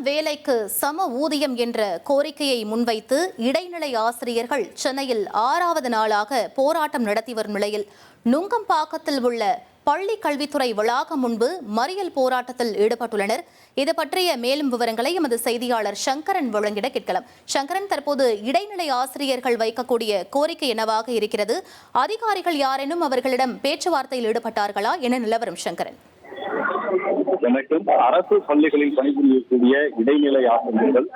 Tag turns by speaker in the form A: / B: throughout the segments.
A: வேலைக்கு சம ஊதியம் என்ற கோரிக்கையை முன்வைத்து இடைநிலை ஆசிரியர்கள் சென்னையில் 6வது நாளாக போராட்டம் நடத்தி வரும் நிலையில் நுங்கம்பாக்கத்தில் உள்ள பள்ளி கல்வித்துறை வளாகம் முன்பு மறியல் போராட்டத்தில் ஈடுபட்டுள்ளனர். இது பற்றிய மேலும் விவரங்களை எமது செய்தியாளர் சங்கரன் வழங்கிட கேட்கலாம். சங்கரன், தற்போது இடைநிலை ஆசிரியர்கள் வைக்கக்கூடிய கோரிக்கை என்னவாக இருக்கிறது? அதிகாரிகள் யாரேனும் அவர்களிடம் பேச்சுவார்த்தையில் ஈடுபட்டார்களா? என நிலவரம் சங்கரன்.
B: எனக்கும் அரசு பள்ளிகளில் பணிபுரியக்கூடிய இடைநிலை ஆசிரியர்கள்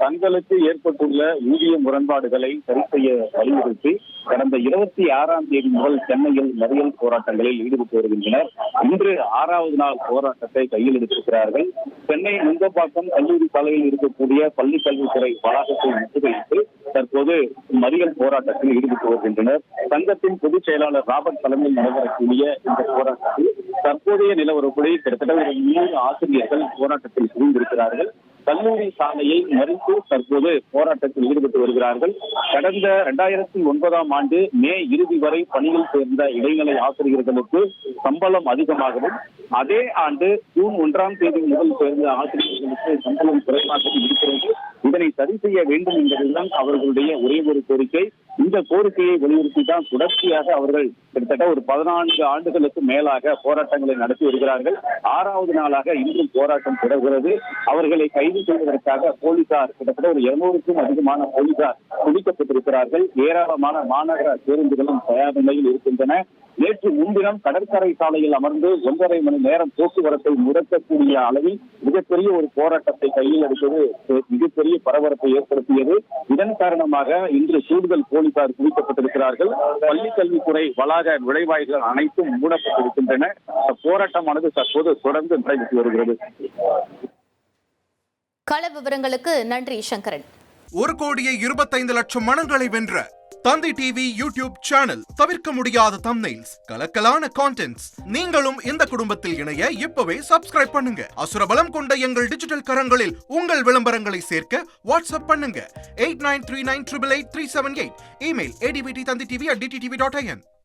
B: தங்களுக்கு ஏற்பட்டுள்ள ஊதிய முரண்பாடுகளை சரி செய்ய வலியுறுத்தி கடந்த 26ஆம் தேதி முதல் சென்னையில் மறியல் போராட்டங்களில் ஈடுபட்டு வருகின்றனர். இன்று 6வது நாள் போராட்டத்தை கையில் எடுத்திருக்கிறார்கள். சென்னை நுங்கம்பாக்கம் கல்லூரி சாலையில் இருக்கக்கூடிய பள்ளி கல்வித்துறை வளாகத்தை முற்றுகையிட்டு தற்போது மறியல் போராட்டத்தில் ஈடுபட்டு வருகின்றனர். சங்கத்தின் பொதுச் செயலாளர் ராபர்ட் தலைமையில் நடைபெறக்கூடிய இந்த போராட்டத்தில் தற்போதைய நிலவரப்படி கிட்டத்தட்ட 100 ஆசிரியர்கள் போராட்டத்தில் குவிந்திருக்கிறார்கள். கல்லூரி சாலையை மறித்து தற்போது போராட்டத்தில் ஈடுபட்டு வருகிறார்கள். கடந்த 2009ஆம் ஆண்டு மே இறுதி வரை பணியில் சேர்ந்த இடைநிலை ஆசிரியர்களுக்கு சம்பளம் அதிகமாகவும், அதே ஆண்டு ஜூன் 1ஆம் தேதி முதல் சேர்ந்த ஆசிரியர்களுக்கு சம்பளம் குறைவாகவும் இருக்கிறது. இதனை சரி செய்ய வேண்டும் என்பதுதான் அவர்களுடைய ஒரே ஒரு கோரிக்கை. இந்த கோரிக்கையை வலியுறுத்தி தான் தொடர்ச்சியாக அவர்கள் கிட்டத்தட்ட 14 ஆண்டுகளுக்கு மேலாக போராட்டங்களை நடத்தி வருகிறார்கள். 6வது நாளாக இன்றும் போராட்டம் தொடர்கிறது. அவர்களை கைது செய்வதற்காக போலீசார் கிட்டத்தட்ட 200க்கும் அதிகமான போலீசார் குவிக்கப்பட்டிருக்கிறார்கள். ஏராளமான மாநகர பேருந்துகளும் தயார் நிலையில் இருக்கின்றன. நேற்று முன்தினம் கடற்கரை சாலையில் அமர்ந்து 1.5 மணி நேரம் போக்குவரத்தை முடக்கக்கூடிய அளவில் மிகப்பெரிய ஒரு போராட்டத்தை கையில் எடுத்தது மிகப்பெரிய பரபரப்பை ஏற்படுத்தியது. இதன் காரணமாக இன்று கூடுதல் போலீசார் குவிக்கப்பட்டிருக்கிறார்கள். பள்ளிக் கல்வித்துறை வளாக நுழைவாயில்கள் அனைத்தும் மூடப்பட்டிருக்கின்றன. போராட்டமானது தற்போது தொடர்ந்து நடைபெற்று வருகிறது.
A: கள விவரங்களுக்கு நன்றி சங்கரன்.
C: 1,25,00,000 மனங்களை வென்ற தந்தி டிவி யூடியூப் சேனல். தவிர்க்க முடியாத தம்ப்நெயில்ஸ், கலக்கலான கான்டென்ட்ஸ். நீங்களும் இந்த குடும்பத்தில் இணைய இப்பவே சப்ஸ்கிரைப் பண்ணுங்க. அசுரபலம் கொண்ட எங்கள் டிஜிட்டல் கரங்களில் உங்கள் விளம்பரங்களை சேர்க்க வாட்ஸ்அப் பண்ணுங்க. 8939888378. Email advttanditv@dttv.in.